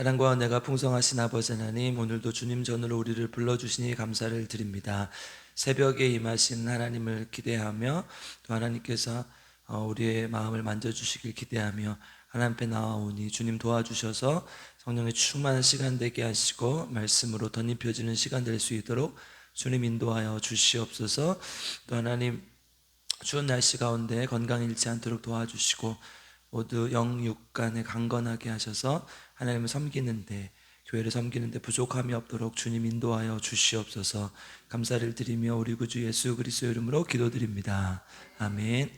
사랑과 은혜가 풍성하신 아버지 하나님, 오늘도 주님 전으로 우리를 불러주시니 감사를 드립니다. 새벽에 임하신 하나님을 기대하며 또 하나님께서 우리의 마음을 만져주시길 기대하며 하나님 앞에 나아오니 주님 도와주셔서 성령의 충만한 시간 되게 하시고 말씀으로 덧입혀지는 시간 될 수 있도록 주님 인도하여 주시옵소서. 또 하나님, 추운 날씨 가운데 건강 잃지 않도록 도와주시고 모두 영육 간에 강건하게 하셔서 하나님을 섬기는데, 교회를 섬기는데 부족함이 없도록 주님 인도하여 주시옵소서. 감사를 드리며 우리 구주 예수 그리스도 이름으로 기도드립니다. 아멘.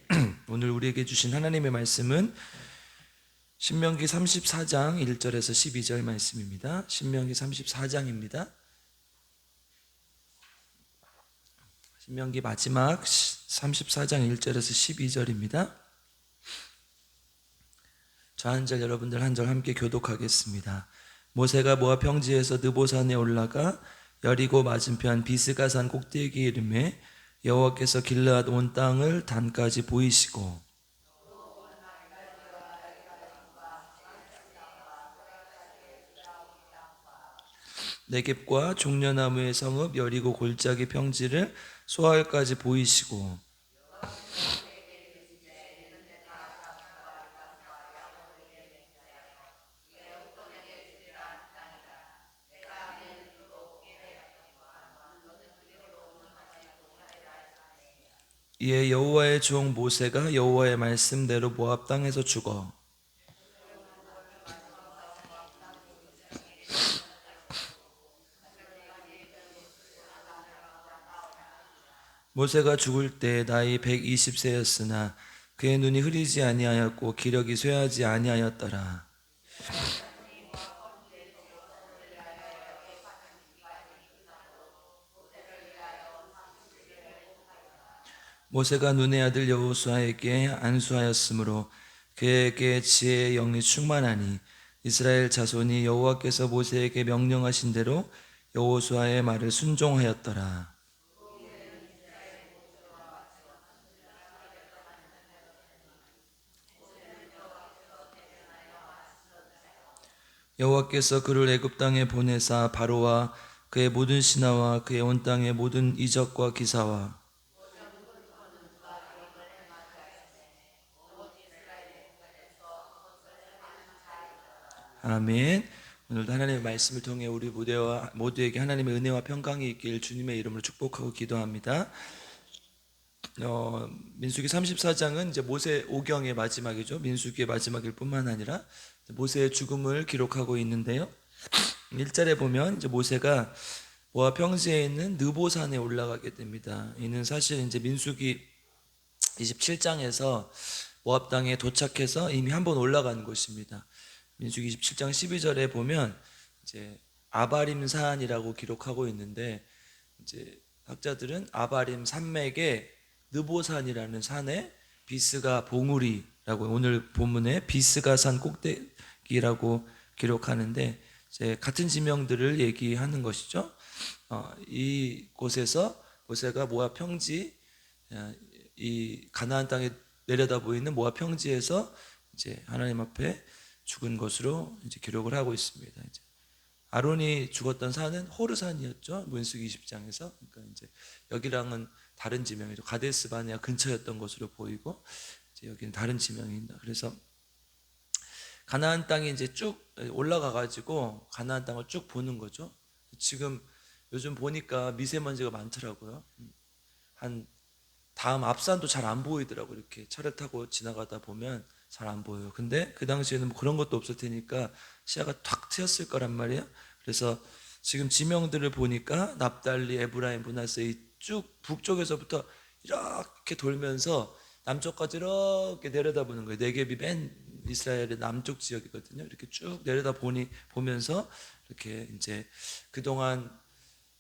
오늘 우리에게 주신 하나님의 말씀은 신명기 34장 1절에서 12절 말씀입니다. 신명기 34장입니다. 신명기 마지막 34장 1절에서 12절입니다. 저 한 절, 여러분들 한 절 함께 교독하겠습니다. 모세가 모압 평지에서 느보산에 올라가 여리고 맞은편 비스가산 꼭대기에 이르매 여호와께서 길르앗 온 땅을 단까지 보이시고 네겝과 종려나무의 성읍 여리고 골짜기 평지를 소알까지 보이시고 이에 여호와의 종 모세가 여호와의 말씀대로 모압 땅에서 죽어 모세가 죽을 때 나이 120세였으나 그의 눈이 흐리지 아니하였고 기력이 쇠하지 아니하였더라. 모세가 눈의 아들 여호수아에게 안수하였으므로 그에게 지혜의 영이 충만하니 이스라엘 자손이 여호와께서 모세에게 명령하신 대로 여호수아의 말을 순종하였더라. 여호와께서 그를 애굽 땅에 보내사 바로와 그의 모든 신하와 그의 온 땅의 모든 이적과 기사와 아멘. 오늘도 하나님의 말씀을 통해 우리 모두에게 하나님의 은혜와 평강이 있길 주님의 이름으로 축복하고 기도합니다. 민수기 34장은 이제 모세 오경의 마지막이죠. 민수기의 마지막일 뿐만 아니라 모세의 죽음을 기록하고 있는데요. 1절에 보면 이제 모세가 모압 평지에 있는 느보산에 올라가게 됩니다. 이는 사실 이제 민수기 27장에서 모압 땅에 도착해서 이미 한번 올라간 곳입니다. 민수기 27장 12절에 보면 이제 아바림 산이라고 기록하고 있는데, 이제 학자들은 아바림 산맥에 느보산이라는 산에 비스가 봉우리라고, 오늘 본문에 비스가 산 꼭대기라고 기록하는데, 이제 같은 지명들을 얘기하는 것이죠. 이 곳에서 모세가 모압 평지, 이 가나안 땅에 내려다 보이는 모압 평지에서 이제 하나님 앞에 죽은 것으로 이제 기록을 하고 있습니다. 이제 아론이 죽었던 산은 호르산이었죠. 민수기 20장에서. 그러니까 이제 여기랑은 다른 지명이죠. 가데스 바네아 근처였던 것으로 보이고, 이제 여기는 다른 지명입니다. 그래서 가나안 땅에 이제 쭉 올라가 가지고 가나안 땅을 쭉 보는 거죠. 지금 요즘 보니까 미세먼지가 많더라고요. 한 다음 앞산도 잘 안 보이더라고요. 이렇게 차를 타고 지나가다 보면 잘 안 보여요. 근데 그 당시에는 뭐 그런 것도 없을 테니까 시야가 탁 트였을 거란 말이에요. 그래서 지금 지명들을 보니까 납달리, 에브라임, 므낫세 쭉 북쪽에서부터 이렇게 돌면서 남쪽까지 이렇게 내려다보는 거예요. 네겝이 맨 이스라엘의 남쪽 지역이거든요. 이렇게 쭉 보면서 이렇게 이제 그동안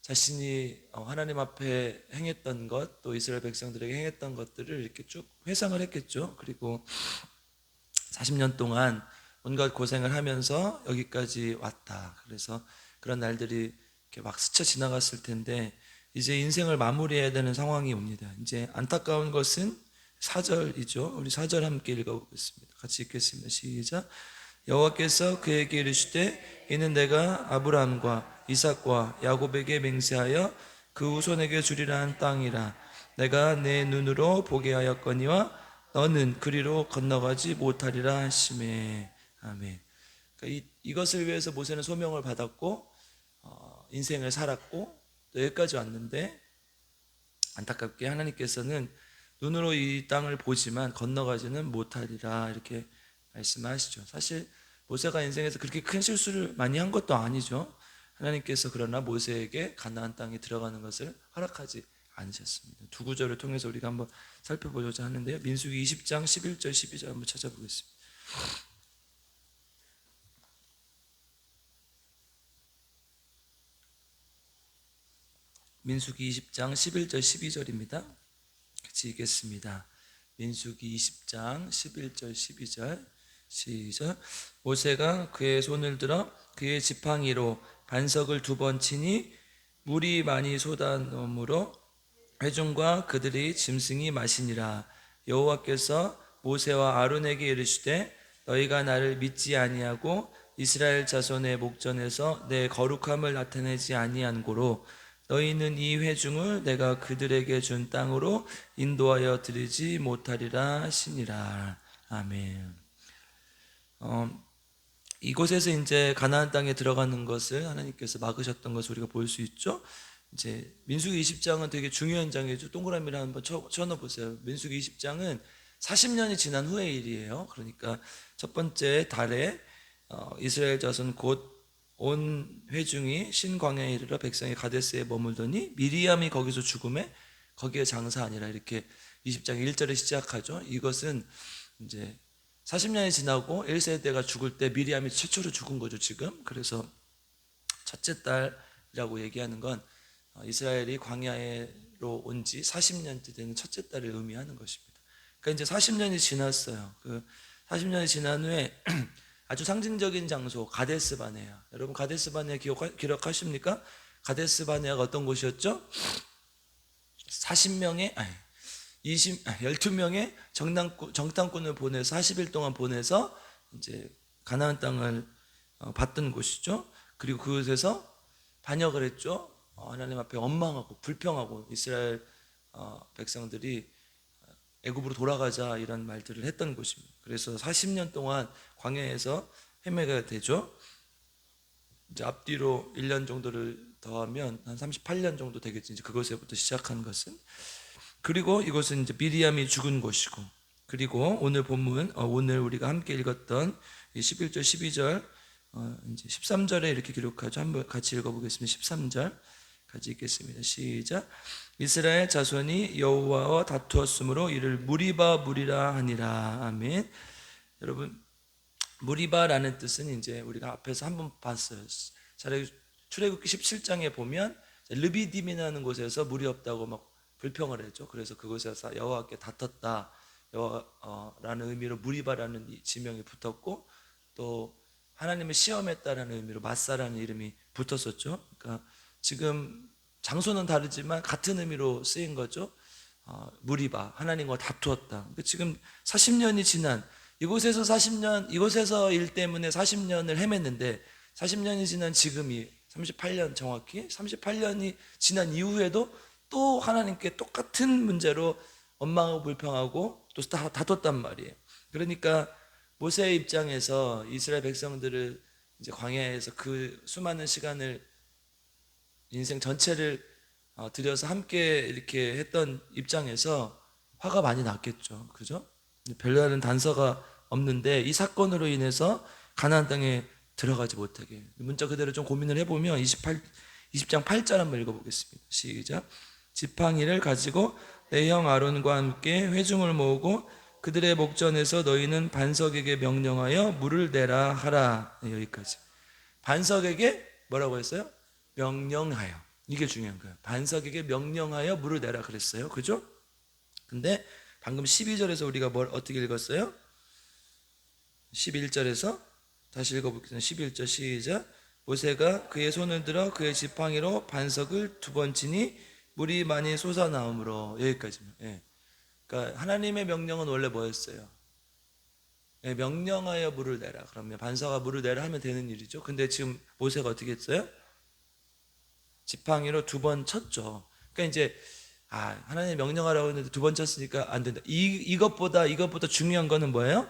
자신이 하나님 앞에 행했던 것, 또 이스라엘 백성들에게 행했던 것들을 이렇게 쭉 회상을 했겠죠. 그리고 40년 동안 온갖 고생을 하면서 여기까지 왔다. 그래서 그런 날들이 이렇게 막 스쳐 지나갔을 텐데 이제 인생을 마무리해야 되는 상황이 옵니다. 이제 안타까운 것은 4절이죠. 우리 4절 함께 읽어보겠습니다. 같이 읽겠습니다. 시작. 여호와께서 그에게 이르시되 이는 내가 아브라함과 이삭과 야곱에게 맹세하여 그 후손에게 주리라 한 땅이라. 내가 내 눈으로 보게 하였거니와 너는 그리로 건너가지 못하리라 하시매. 아멘. 그러니까 이것을 위해서 모세는 소명을 받았고 인생을 살았고 또 여기까지 왔는데, 안타깝게 하나님께서는 눈으로 이 땅을 보지만 건너가지는 못하리라 이렇게 말씀하시죠. 사실 모세가 인생에서 그렇게 큰 실수를 많이 한 것도 아니죠. 하나님께서 그러나 모세에게 가나안 땅에 들어가는 것을 허락하지 않으셨습니다. 두 구절을 통해서 우리가 한번 살펴보고자 하는데요. 민수기 20장 11절 12절 한번 찾아보겠습니다. 민수기 20장 11절 12절입니다. 같이 읽겠습니다. 민수기 20장 11절 12절 시작. 모세가 그의 손을 들어 그의 지팡이로 반석을 2번 치니 물이 많이 쏟아넘으로 회중과 그들의 짐승이 마시니라. 여호와께서 모세와 아론에게 이르시되 너희가 나를 믿지 아니하고 이스라엘 자손의 목전에서 내 거룩함을 나타내지 아니한 고로 너희는 이 회중을 내가 그들에게 준 땅으로 인도하여 드리지 못하리라 하시니라. 아멘. 이곳에서 이제 가나안 땅에 들어가는 것을 하나님께서 막으셨던 것을 우리가 볼 수 있죠. 이제 민수기 20장은 되게 중요한 장이죠. 동그라미를 한번 쳐넣어 보세요. 민수기 20장은 40년이 지난 후의 일이에요. 그러니까 첫 번째 달에 이스라엘 자손 곧 온 회중이 신광야에 이르러 백성이 가데스에 머물더니 미리암이 거기서 죽음에 거기에 장사하니라. 이렇게 20장 1절에 시작하죠. 이것은 이제 40년이 지나고 1세대가 죽을 때 미리암이 최초로 죽은 거죠, 지금. 그래서 첫째 딸이라고 얘기하는 건 이스라엘이 광야로 온 지 40년째 되는 첫째 딸을 의미하는 것입니다. 그러니까 이제 40년이 지났어요. 그 40년이 지난 후에 아주 상징적인 장소 가데스 바네아. 여러분 가데스 바네아 기억하십니까? 가데스 바네아가 어떤 곳이었죠? 12명의 정탐꾼을 보내서 40일 동안 보내서 이제 가나안 땅을 받던 곳이죠. 그리고 그곳에서 반역을 했죠. 하나님 앞에 원망하고 불평하고 이스라엘 백성들이 애굽으로 돌아가자 이런 말들을 했던 곳입니다. 그래서 40년 동안 광야에서 헤매게 되죠. 이제 앞뒤로 1년 정도를 더하면 한 38년 정도 되겠지. 이제 그것에부터 시작한 것은. 그리고 이곳은 이제 미리암이 죽은 곳이고, 그리고 오늘 본문 오늘 우리가 함께 읽었던 11절 12절 이제 13절에 이렇게 기록하죠. 한번 같이 읽어보겠습니다. 13절 같이 읽겠습니다. 시작. 이스라엘 자손이 여호와와 다투었으므로 이를 무리바 무리라 하니라. 아멘. 여러분 무리바라는 뜻은 이제 우리가 앞에서 한번 봤어요. 출애굽기 17장에 보면 르비딤이라는 곳에서 물이 없다고 막 불평을 했죠. 그래서 그곳에서 여호와께 다퉜다 라는 의미로 무리바라는 지명이 붙었고, 또 하나님을 시험했다라는 의미로 마사라는 이름이 붙었었죠. 그러니까 지금 장소는 다르지만 같은 의미로 쓰인 거죠. 무리바, 하나님과 다투었다. 그러니까 지금 40년이 지난 이곳에서 40년, 이곳에서 일 때문에 40년을 헤맸는데 40년이 지난 지금이 38년, 정확히 38년이 지난 이후에도 또 하나님께 똑같은 문제로 원망하고 불평하고 또 다퉜단 말이에요. 그러니까 모세의 입장에서 이스라엘 백성들을 이제 광야에서 그 수많은 시간을 인생 전체를 들여서 함께 이렇게 했던 입장에서 화가 많이 났겠죠. 그죠? 별다른 단서가 없는데 이 사건으로 인해서 가나안 땅에 들어가지 못하게, 문자 그대로 좀 고민을 해보면 20장 8절 한번 읽어보겠습니다. 시작. 지팡이를 가지고 내 형 아론과 함께 회중을 모으고 그들의 목전에서 너희는 반석에게 명령하여 물을 내라 하라. 네, 여기까지. 반석에게 뭐라고 했어요? 명령하여. 이게 중요한 거예요. 반석에게 명령하여 물을 내라 그랬어요. 그죠? 근데 방금 12절에서 우리가 어떻게 읽었어요? 11절에서 다시 읽어보겠습니다. 11절 시작. 모세가 그의 손을 들어 그의 지팡이로 반석을 2번 치니 물이 많이 솟아나오므로. 여기까지만. 예. 그러니까 하나님의 명령은 원래 뭐였어요? 예, 명령하여 물을 내라. 그러면 반사가 물을 내라 하면 되는 일이죠. 근데 지금 모세가 어떻게 했어요? 지팡이로 2번 쳤죠. 그러니까 이제 하나님 명령하라고 했는데 2번 쳤으니까 안 된다. 이것보다 중요한 거는 뭐예요?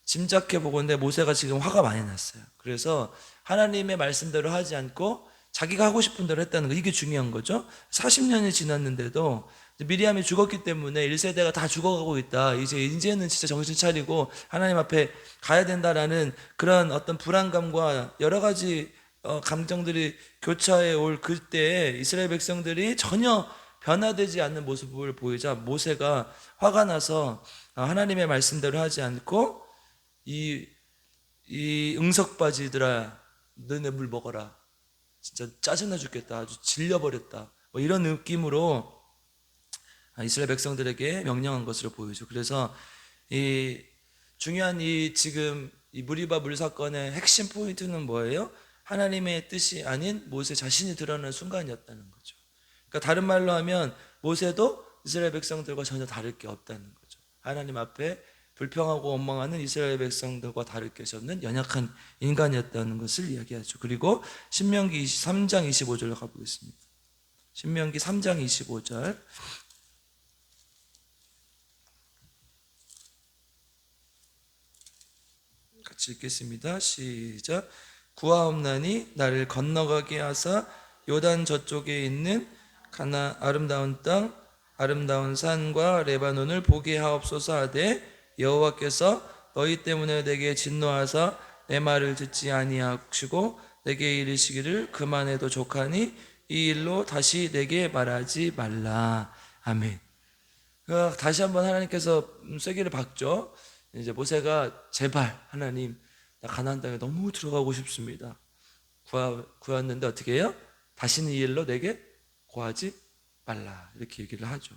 짐작해 보건대 모세가 지금 화가 많이 났어요. 그래서 하나님의 말씀대로 하지 않고 자기가 하고 싶은 대로 했다는 거, 이게 중요한 거죠. 40년이 지났는데도 미리암이 죽었기 때문에 1세대가 다 죽어가고 있다. 이제는 진짜 정신 차리고 하나님 앞에 가야 된다라는 그런 어떤 불안감과 여러 가지 감정들이 교차해 올 그때에 이스라엘 백성들이 전혀 변화되지 않는 모습을 보이자 모세가 화가 나서 하나님의 말씀대로 하지 않고 이 응석바지들아, 너네 물 먹어라. 진짜 짜증나 죽겠다. 아주 질려버렸다. 뭐 이런 느낌으로 이스라엘 백성들에게 명령한 것으로 보이죠. 그래서 이 중요한 지금 이 무리바 물 사건의 핵심 포인트는 뭐예요? 하나님의 뜻이 아닌 모세 자신이 드러나는 순간이었다는 거죠. 그러니까 다른 말로 하면 모세도 이스라엘 백성들과 전혀 다를 게 없다는 거죠. 하나님 앞에 불평하고 원망하는 이스라엘 백성들과 다를 것이 없는 연약한 인간이었다는 것을 이야기하죠. 그리고 신명기 3장 25절로 가보겠습니다. 신명기 3장 25절 같이 읽겠습니다. 시작. 구하옵나니 나를 건너가게 하사 요단 저쪽에 있는 아름다운 땅 아름다운 산과 레바논을 보게 하옵소서 하되 여호와께서 너희 때문에 내게 진노하사 내 말을 듣지 아니하시고 내게 이르시기를 그만해도 족하니 이 일로 다시 내게 말하지 말라. 아멘. 다시 한번 하나님께서 쐐기를 박죠. 이제 모세가 제발 하나님, 나 가나안 땅에 너무 들어가고 싶습니다. 구했는데 어떻게 해요? 다시는 이 일로 내게 고하지 말라, 이렇게 얘기를 하죠.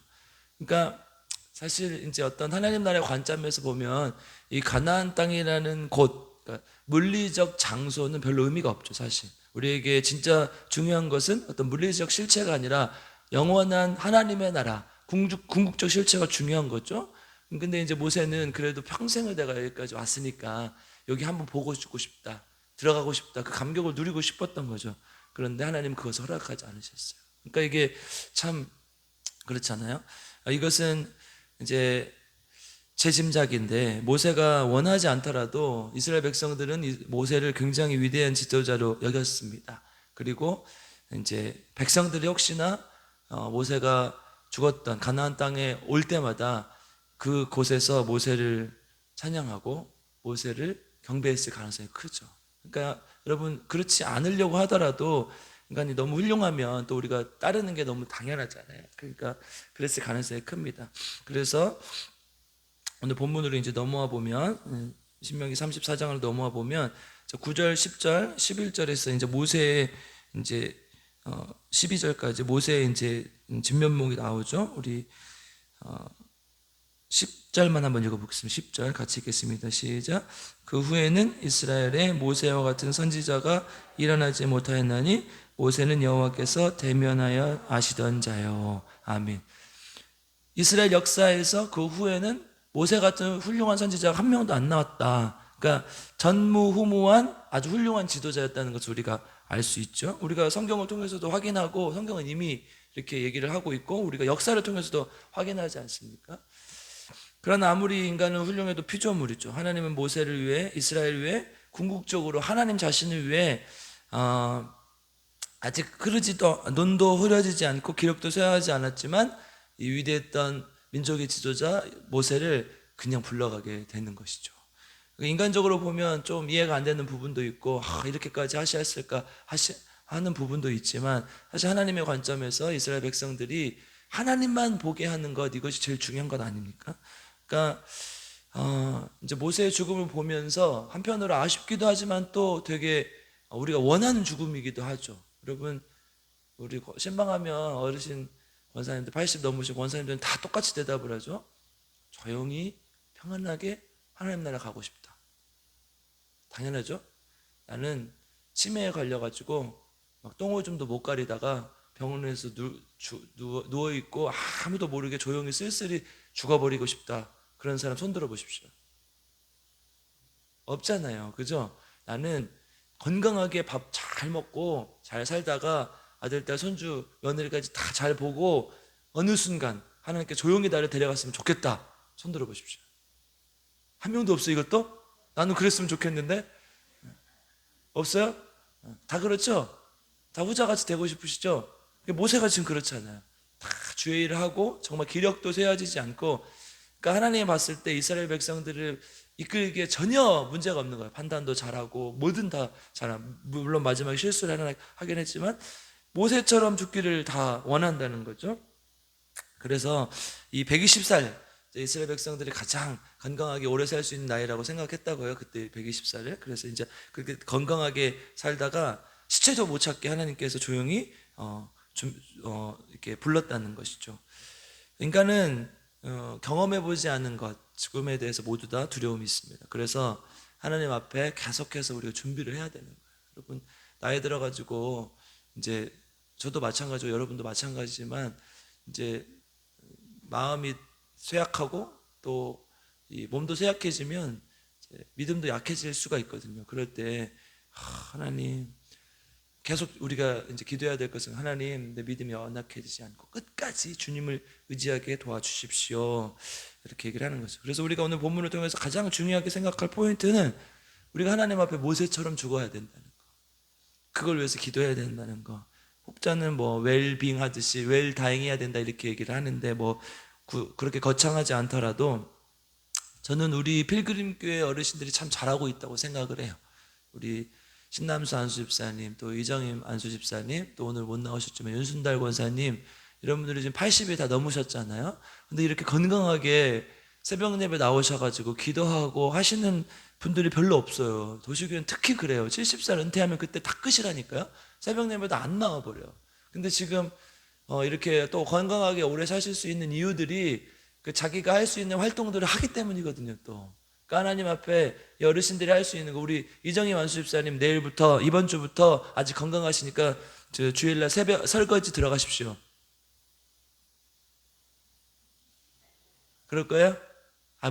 그러니까 사실 이제 어떤 하나님 나라의 관점에서 보면 이 가나안 땅이라는 곳, 그러니까 물리적 장소는 별로 의미가 없죠. 사실 우리에게 진짜 중요한 것은 어떤 물리적 실체가 아니라 영원한 하나님의 나라, 궁극적 실체가 중요한 거죠. 근데 이제 모세는 그래도 평생을 내가 여기까지 왔으니까 여기 한번 보고 죽고 싶다, 들어가고 싶다, 그 감격을 누리고 싶었던 거죠. 그런데 하나님 그것을 허락하지 않으셨어요. 그러니까 이게 참 그렇잖아요. 이것은 이제 제 짐작인데 모세가 원하지 않더라도 이스라엘 백성들은 모세를 굉장히 위대한 지도자로 여겼습니다. 그리고 이제 백성들이 혹시나 모세가 죽었던 가나안 땅에 올 때마다 그 곳에서 모세를 찬양하고 모세를 경배했을 가능성이 크죠. 그러니까 여러분, 그렇지 않으려고 하더라도 인간이 너무 훌륭하면 또 우리가 따르는 게 너무 당연하잖아요. 그러니까 그랬을 가능성이 큽니다. 그래서 오늘 본문으로 이제 넘어와 보면 신명기 34장으로 넘어와 보면 9절, 10절, 11절에서 이제 모세의 이제 12절까지 모세의 이제 진면목이 나오죠. 우리 10절만 한번 읽어보겠습니다. 10절 같이 읽겠습니다. 시작. 그 후에는 이스라엘에 모세와 같은 선지자가 일어나지 못하였나니 모세는 여호와께서 대면하여 아시던 자요. 아멘. 이스라엘 역사에서 그 후에는 모세 같은 훌륭한 선지자가 한 명도 안 나왔다. 그러니까 전무후무한 아주 훌륭한 지도자였다는 것을 우리가 알 수 있죠. 우리가 성경을 통해서도 확인하고 성경은 이미 이렇게 얘기를 하고 있고 우리가 역사를 통해서도 확인하지 않습니까? 그러나 아무리 인간은 훌륭해도 피조물이죠. 하나님은 모세를 위해, 이스라엘을 위해 궁극적으로 하나님 자신을 위해 아직 논도 흐려지지 않고 기록도 쇠하지 않았지만 이 위대했던 민족의 지도자 모세를 그냥 불러가게 되는 것이죠. 인간적으로 보면 좀 이해가 안 되는 부분도 있고 이렇게까지 하셨을까 하는 부분도 있지만 사실 하나님의 관점에서 이스라엘 백성들이 하나님만 보게 하는 것, 이것이 제일 중요한 것 아닙니까? 그러니까 이제 모세의 죽음을 보면서 한편으로 아쉽기도 하지만 또 되게 우리가 원하는 죽음이기도 하죠. 여러분, 우리 신방하면 어르신 권사님들 80 넘으신 권사님들은 다 똑같이 대답을 하죠. 조용히 평안하게 하나님 나라 가고 싶다. 당연하죠. 나는 치매에 걸려가지고 막 똥오줌도 못 가리다가 병원에서 누워있고 아무도 모르게 조용히 쓸쓸히 죽어버리고 싶다. 그런 사람 손 들어 보십시오. 없잖아요. 그죠? 나는 건강하게 밥 잘 먹고 잘 살다가 아들, 딸, 손주, 며느리까지 다 잘 보고 어느 순간 하나님께 조용히 나를 데려갔으면 좋겠다. 손 들어 보십시오. 한 명도 없어 이것도? 나는 그랬으면 좋겠는데? 없어요? 다 그렇죠? 다 후자같이 되고 싶으시죠? 모세가 지금 그렇잖아요. 다 주의 일을 하고 정말 기력도 세워지지 않고, 그러니까 하나님이 봤을 때 이스라엘 백성들을 이끌기에 전혀 문제가 없는 거예요. 판단도 잘하고 뭐든 다 잘하고, 물론 마지막에 실수를 하나 하긴 했지만 모세처럼 죽기를 다 원한다는 거죠. 그래서 이 120살 이스라엘 백성들이 가장 건강하게 오래 살 수 있는 나이라고 생각했다고요. 그때 120살을. 그래서 이제 그렇게 건강하게 살다가 시체도 못 찾게 하나님께서 조용히 이렇게 불렀다는 것이죠. 인간은 경험해 보지 않은 것, 죽음에 대해서 모두 다 두려움이 있습니다. 그래서 하나님 앞에 계속해서 우리가 준비를 해야 되는 거예요. 여러분 나이 들어가지고 이제 저도 마찬가지고 여러분도 마찬가지지만 이제 마음이 쇠약하고 또 이 몸도 쇠약해지면 믿음도 약해질 수가 있거든요. 그럴 때 하나님, 계속 우리가 이제 기도해야 될 것은 하나님, 내 믿음이 연약해지지 않고 끝까지 주님을 의지하게 도와주십시오. 이렇게 얘기를 하는 거죠. 그래서 우리가 오늘 본문을 통해서 가장 중요하게 생각할 포인트는 우리가 하나님 앞에 모세처럼 죽어야 된다는 거. 그걸 위해서 기도해야 된다는 거. 혹자는 뭐 웰빙 하듯이 웰다잉 해야 된다 이렇게 얘기를 하는데 뭐 그렇게 거창하지 않더라도 저는 우리 필그림 교회 어르신들이 참 잘하고 있다고 생각을 해요. 우리 신남수 안수 집사님, 또 이정임 안수 집사님, 또 오늘 못 나오셨지만 윤순달 권사님, 이런 분들이 지금 80이 다 넘으셨잖아요. 근데 이렇게 건강하게 새벽 예배 나오셔가지고 기도하고 하시는 분들이 별로 없어요. 도시교회는 특히 그래요. 70살 은퇴하면 그때 다 끝이라니까요. 새벽 예배도 안 나와버려요. 근데 지금 이렇게 또 건강하게 오래 사실 수 있는 이유들이 그 자기가 할 수 있는 활동들을 하기 때문이거든요. 또 그러니까 하나님 앞에 이 어르신들이 할 수 있는 거, 우리 이정희 만수 집사님 내일부터 이번 주부터 아직 건강하시니까 주일날 새벽 설거지 들어가십시오. 그럴 거예요?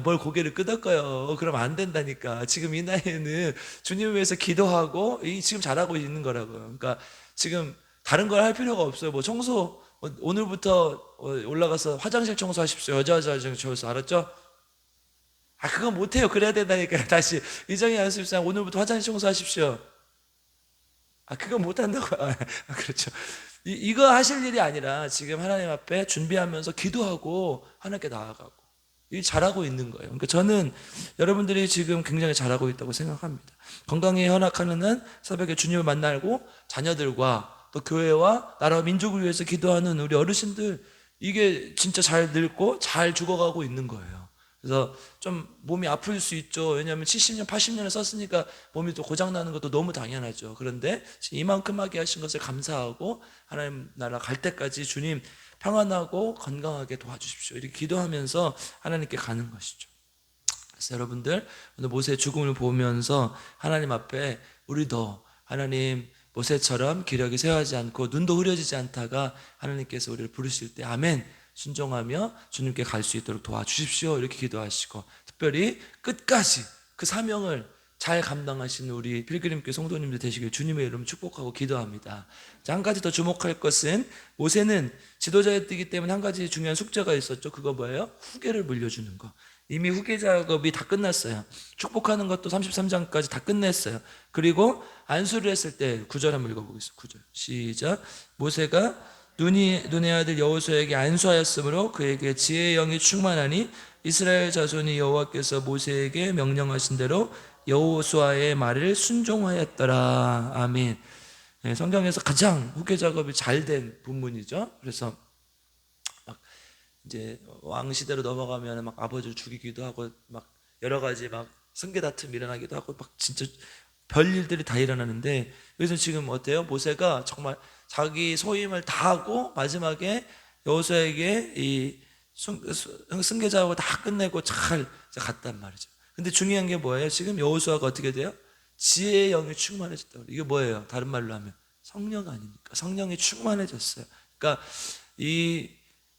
뭘 고개를 끄덕거려. 그러면 안 된다니까. 지금 이 나이에는 주님을 위해서 기도하고 지금 잘하고 있는 거라고요. 그러니까 지금 다른 걸 할 필요가 없어요. 뭐 청소 오늘부터 올라가서 화장실 청소하십시오. 여자 화장실 청소, 알았죠? 그건 못해요. 그래야 된다니까요. 다시 이정희 연습생 오늘부터 화장실 청소하십시오. 그건 못한다고. 그렇죠. 이거 하실 일이 아니라 지금 하나님 앞에 준비하면서 기도하고 하나님께 나아가고 이 잘하고 있는 거예요. 그러니까 저는 여러분들이 지금 굉장히 잘하고 있다고 생각합니다. 건강에 허락하는 한 새벽에 주님을 만나고 자녀들과 또 교회와 나라와 민족을 위해서 기도하는 우리 어르신들, 이게 진짜 잘 늙고 잘 죽어가고 있는 거예요. 그래서 좀 몸이 아플 수 있죠. 왜냐하면 70년, 80년을 썼으니까 몸이 또 고장나는 것도 너무 당연하죠. 그런데 이만큼 하게 하신 것을 감사하고 하나님 나라 갈 때까지 주님 평안하고 건강하게 도와주십시오. 이렇게 기도하면서 하나님께 가는 것이죠. 그래서 여러분들 오늘 모세의 죽음을 보면서 하나님 앞에 우리도 하나님 모세처럼 기력이 쇠하지 않고 눈도 흐려지지 않다가 하나님께서 우리를 부르실 때 아멘 순종하며 주님께 갈 수 있도록 도와주십시오. 이렇게 기도하시고 특별히 끝까지 그 사명을 잘 감당하시는 우리 필그림교회 성도님들 되시길 주님의 이름 축복하고 기도합니다. 자, 한 가지 더 주목할 것은 모세는 지도자였기 때문에 한 가지 중요한 숙제가 있었죠. 그거 뭐예요? 후계를 물려주는 거. 이미 후계 작업이 다 끝났어요. 축복하는 것도 33장까지 다 끝냈어요. 그리고 안수를 했을 때 9절 한번 읽어보겠습니다. 9절 시작. 모세가 눈의 아들 여호수아에게 안수하였으므로 그에게 지혜의 영이 충만하니 이스라엘 자손이 여호와께서 모세에게 명령하신 대로 여호수아의 말을 순종하였더라. 아멘. 네, 성경에서 가장 후계 작업이 잘 된 본문이죠. 그래서 막 이제 왕 시대로 넘어가면 막 아버지를 죽이기도 하고 막 여러 가지 막 승계 다툼 일어나기도 하고 막 진짜 별 일들이 다 일어나는데 여기서 지금 어때요? 모세가 정말 자기 소임을 다하고 마지막에 여호수아에게 이 승계 작업을 다 끝내고 잘 갔단 말이죠. 근데 중요한 게 뭐예요? 지금 여호수아가 어떻게 돼요? 지혜의 영이 충만해졌다. 이게 뭐예요? 다른 말로 하면 성령 아닙니까? 성령이 충만해졌어요. 그러니까 이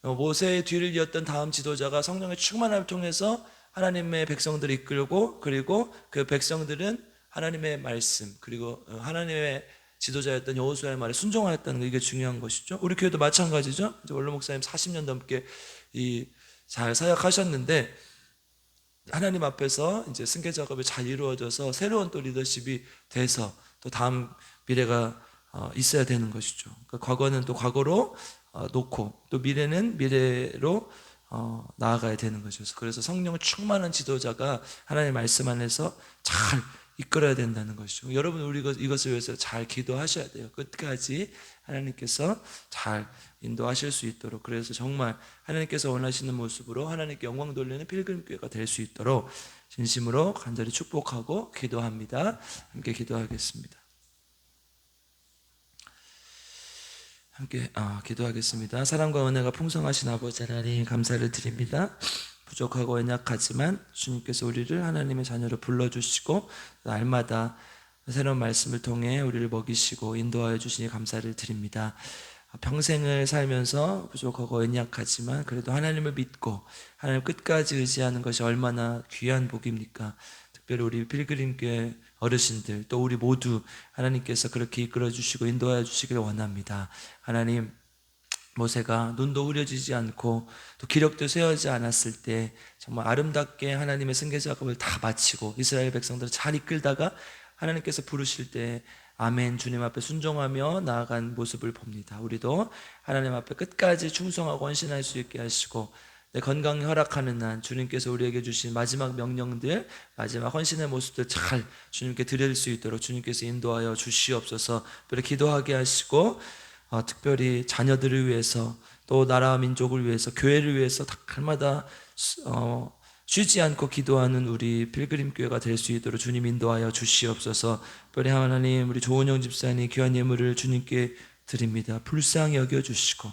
모세의 뒤를 이었던 다음 지도자가 성령의 충만함을 통해서 하나님의 백성들을 이끌고, 그리고 그 백성들은 하나님의 말씀, 그리고 하나님의 지도자였던 여호수아의 말에 순종하였다는 거, 이게 중요한 것이죠. 우리 교회도 마찬가지죠. 이제 원로 목사님 40년 넘게 잘 사역하셨는데, 하나님 앞에서 이제 승계 작업이 잘 이루어져서 새로운 또 리더십이 돼서 또 다음 미래가 있어야 되는 것이죠. 그러니까 과거는 또 과거로 놓고, 또 미래는 미래로 나아가야 되는 것이죠. 그래서 성령 충만한 지도자가 하나님의 말씀 안에서 잘 이끌어야 된다는 것이죠. 여러분, 우리 이것을 위해서 잘 기도하셔야 돼요. 끝까지 하나님께서 잘 인도하실 수 있도록. 그래서 정말 하나님께서 원하시는 모습으로 하나님께 영광 돌리는 필그림교회가 될 수 있도록 진심으로 간절히 축복하고 기도합니다. 함께 기도하겠습니다. 함께 기도하겠습니다. 사랑과 은혜가 풍성하신 아버지 하나님, 감사를 드립니다. 부족하고 연약하지만 주님께서 우리를 하나님의 자녀로 불러주시고 날마다 새로운 말씀을 통해 우리를 먹이시고 인도하여 주시니 감사를 드립니다. 평생을 살면서 부족하고 연약하지만 그래도 하나님을 믿고 하나님 끝까지 의지하는 것이 얼마나 귀한 복입니까? 특별히 우리 필그림교회 어르신들, 또 우리 모두 하나님께서 그렇게 이끌어 주시고 인도하여 주시길 원합니다. 하나님, 모세가 눈도 흐려지지 않고 또 기력도 쇠하지 않았을 때 정말 아름답게 하나님의 승계 작업을 다 마치고 이스라엘 백성들을 잘 이끌다가 하나님께서 부르실 때 아멘, 주님 앞에 순종하며 나아간 모습을 봅니다. 우리도 하나님 앞에 끝까지 충성하고 헌신할 수 있게 하시고, 내 건강이 허락하는 한 주님께서 우리에게 주신 마지막 명령들, 마지막 헌신의 모습들 잘 주님께 드릴 수 있도록 주님께서 인도하여 주시옵소서. 그렇게 기도하게 하시고, 특별히 자녀들을 위해서, 또 나라와 민족을 위해서, 교회를 위해서 날마다 쉬지 않고 기도하는 우리 필그림교회가 될 수 있도록 주님 인도하여 주시옵소서. 특별히 하나님, 우리 조은영 집사님 귀한 예물을 주님께 드립니다. 불쌍히 여겨주시고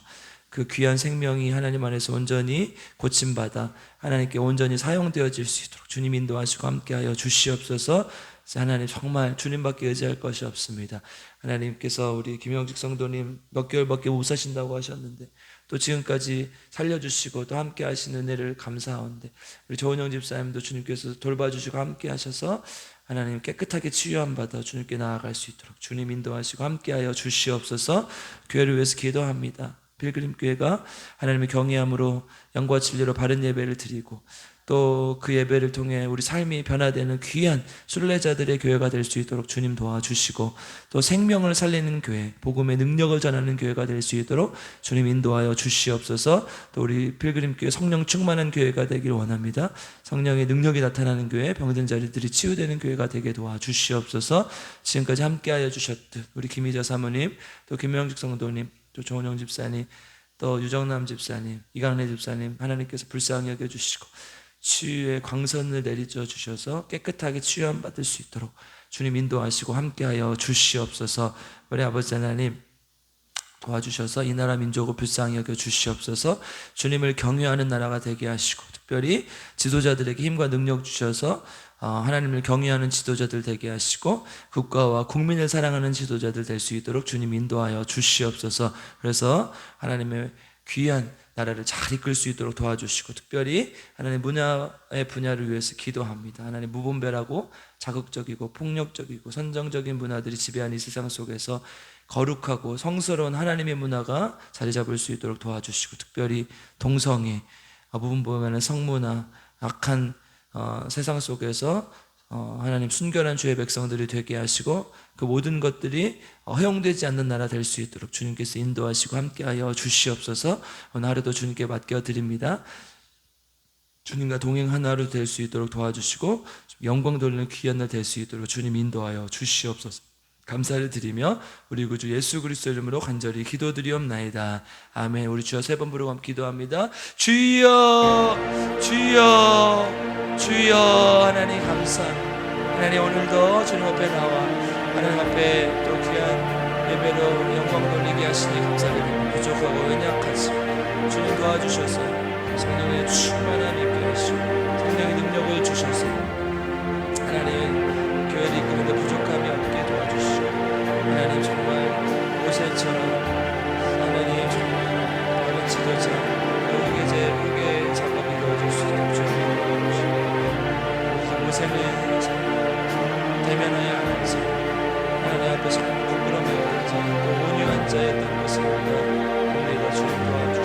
그 귀한 생명이 하나님 안에서 온전히 고침받아 하나님께 온전히 사용되어질 수 있도록 주님 인도하시고 함께하여 주시옵소서. 하나님, 정말 주님밖에 의지할 것이 없습니다. 하나님께서 우리 김영직 성도님 몇 개월밖에 못 사신다고 하셨는데 또 지금까지 살려주시고 또 함께 하시는 은혜를 감사하는데, 우리 조은영 집사님도 주님께서 돌봐주시고 함께 하셔서 하나님 깨끗하게 치유함 받아 주님께 나아갈 수 있도록 주님 인도하시고 함께하여 주시옵소서. 교회를 위해서 기도합니다. 필그림교회가 하나님의 경외함으로 영과 진리로 바른 예배를 드리고 또 그 예배를 통해 우리 삶이 변화되는 귀한 순례자들의 교회가 될 수 있도록 주님 도와주시고, 또 생명을 살리는 교회, 복음의 능력을 전하는 교회가 될 수 있도록 주님 인도하여 주시옵소서. 또 우리 필그림교회 성령 충만한 교회가 되길 원합니다. 성령의 능력이 나타나는 교회, 병든 자리들이 치유되는 교회가 되게 도와주시옵소서. 지금까지 함께하여 주셨듯 우리 김희자 사모님, 또 김명직 성도님, 또 조은영 집사님, 또 유정남 집사님, 이강래 집사님 하나님께서 불쌍히 여겨주시고 치유의 광선을 내리쳐 주셔서 깨끗하게 치유함 받을 수 있도록 주님 인도하시고 함께하여 주시옵소서. 우리 아버지 하나님, 도와주셔서 이 나라 민족을 불쌍히 여겨 주시옵소서. 주님을 경외하는 나라가 되게 하시고, 특별히 지도자들에게 힘과 능력 주셔서 하나님을 경외하는 지도자들 되게 하시고 국가와 국민을 사랑하는 지도자들 될 수 있도록 주님 인도하여 주시옵소서. 그래서 하나님의 귀한 나라를 잘 이끌 수 있도록 도와주시고, 특별히 하나님 문화의 분야를 위해서 기도합니다. 하나님, 무분별하고 자극적이고 폭력적이고 선정적인 문화들이 지배하는 이 세상 속에서 거룩하고 성스러운 하나님의 문화가 자리 잡을 수 있도록 도와주시고, 특별히 동성애, 무분별한 성문화, 악한 세상 속에서 하나님 순결한 주의 백성들이 되게 하시고 그 모든 것들이 허용되지 않는 나라 될 수 있도록 주님께서 인도하시고 함께하여 주시옵소서. 오늘 하루도 주님께 맡겨드립니다. 주님과 동행한 하루 될 수 있도록 도와주시고 영광 돌리는 귀한 날 될 수 있도록 주님 인도하여 주시옵소서. 감사를 드리며 우리 구주 예수 그리스도 이름으로 간절히 기도드리옵나이다. 아멘. 우리 주여 세 번 부르고 함께 기도합니다. 주여, 주여, 주여. 하나님 감사합니다. 하나님, 오늘도 주님 앞에 나와 하나님 앞에 또 귀한 예배로 영광 돌리게 하시니 감사드립니다. 부족하고 연약하지만 주님 도와주셔서 성령의 충만함 있게 하시고 성령의 능력을 주셔서 하나님 교회를 이끄는데 부족함이 없게 도와주시고, 하나님 정말 모세처럼 하나님 정말 바른 지도자, 우리에게 작업이 이루어질 수 있도록 주님 도와주시고 인생에 대면하여 하면서 하나님 앞에서 부끄러움에 가지 않고 온유한 자였던 것을 우리가 주님 도와